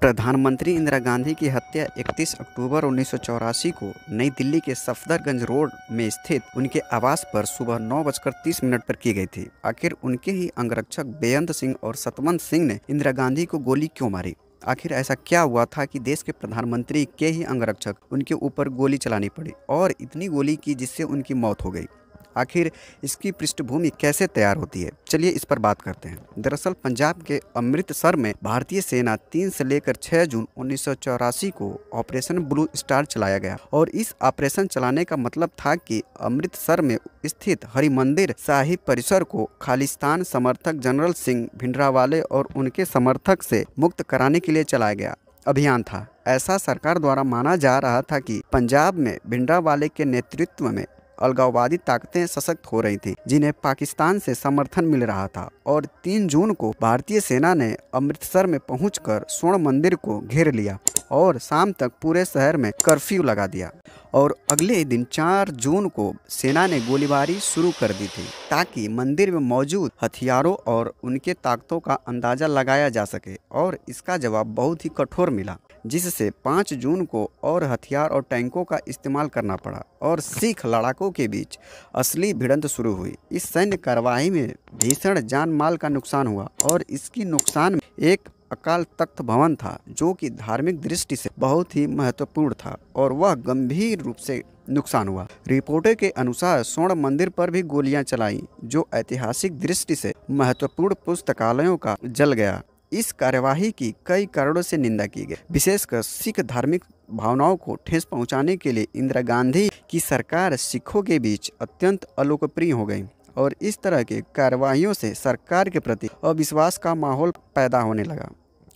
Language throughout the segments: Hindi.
प्रधानमंत्री इंदिरा गांधी की हत्या 31 अक्टूबर 1984 को नई दिल्ली के सफदरगंज रोड में स्थित उनके आवास पर सुबह 9:30 पर की गई थी। आखिर उनके ही अंगरक्षक बेअंत सिंह और सतवंत सिंह ने इंदिरा गांधी को गोली क्यों मारी? आखिर ऐसा क्या हुआ था कि देश के प्रधानमंत्री के ही अंगरक्षक उनके ऊपर गोली चलानी पड़ी और इतनी गोली की जिससे उनकी मौत हो गई? आखिर इसकी पृष्ठभूमि कैसे तैयार होती है, चलिए इस पर बात करते हैं। दरअसल पंजाब के अमृतसर में भारतीय सेना 3 से लेकर 6 जून 1984 को ऑपरेशन ब्लू स्टार चलाया गया और इस ऑपरेशन चलाने का मतलब था कि अमृतसर में स्थित हरिमंदिर साहिब परिसर को खालिस्तान समर्थक जनरल सिंह भिंडरावाले और उनके समर्थक से मुक्त कराने के लिए चलाया गया अभियान था। ऐसा सरकार द्वारा माना जा रहा था कि पंजाब में भिंडरावाले के नेतृत्व में अलगाववादी ताकतें सशक्त हो रही थीं, जिन्हें पाकिस्तान से समर्थन मिल रहा था। और 3 जून को भारतीय सेना ने अमृतसर में पहुंचकर स्वर्ण मंदिर को घेर लिया और शाम तक पूरे शहर में कर्फ्यू लगा दिया। और अगले दिन 4 जून को सेना ने गोलीबारी शुरू कर दी थी ताकि मंदिर में मौजूद हथियारों और उनके ताकतों का अंदाजा लगाया जा सके। और इसका जवाब बहुत ही कठोर मिला, जिससे 5 जून को और हथियार और टैंकों का इस्तेमाल करना पड़ा और सिख लड़ाकों के बीच असली भिड़ंत शुरू हुई। इस सैन्य कार्रवाई में भीषण जान माल का नुकसान हुआ और इसकी नुकसान में एक अकाल तख्त भवन था, जो कि धार्मिक दृष्टि से बहुत ही महत्वपूर्ण था और वह गंभीर रूप से नुकसान हुआ। रिपोर्टों के अनुसार स्वर्ण मंदिर पर भी गोलियां चलाई, जो ऐतिहासिक दृष्टि से महत्वपूर्ण पुस्तकालयों का जल गया। इस कार्यवाही की कई कारणों से निंदा की गई, विशेषकर सिख धार्मिक भावनाओं को ठेस पहुंचाने के लिए इंदिरा गांधी की सरकार सिखों के बीच अत्यंत अलोकप्रिय हो गई और इस तरह के कार्रवाइयों से सरकार के प्रति अविश्वास का माहौल पैदा होने लगा।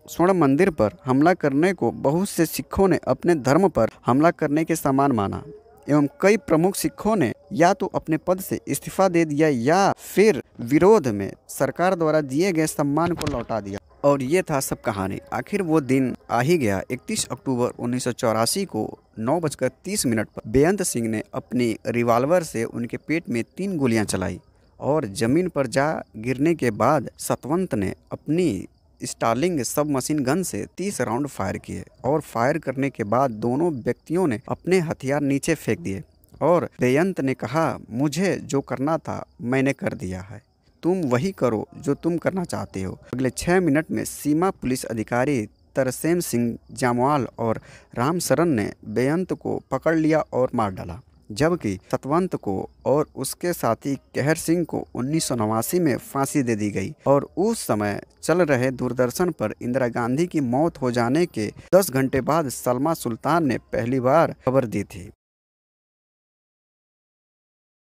स्वर्ण मंदिर पर हमला करने को बहुत से सिखों ने अपने धर्म पर हमला करने के समान माना एवं कई प्रमुख सिखों ने या तो अपने पद से इस्तीफा दे दिया या फिर विरोध में सरकार द्वारा दिए गए सम्मान को लौटा दिया। और ये था सब कहानी। आखिर वो दिन आ ही गया। 31 अक्टूबर 1984 को 9:30 पर बेअंत सिंह ने अपनी रिवॉल्वर से उनके पेट में 3 गोलियां चलाई और जमीन पर जा गिरने के बाद सतवंत ने अपनी स्टार्लिंग सब मशीन गन से 30 राउंड फायर किए और फायर करने के बाद दोनों व्यक्तियों ने अपने हथियार नीचे फेंक दिए और बेअंत ने कहा, मुझे जो करना था मैंने कर दिया है, तुम वही करो जो तुम करना चाहते हो। अगले 6 मिनट में सीमा पुलिस अधिकारी तरसेम सिंह जामवाल और राम सरन ने बेअंत को पकड़ लिया और मार डाला, जबकि सतवंत को और उसके साथी कहर सिंह को 1989 में फांसी दे दी गई। और उस समय चल रहे दूरदर्शन पर इंदिरा गांधी की मौत हो जाने के 10 घंटे बाद सलमा सुल्तान ने पहली बार खबर दी थी।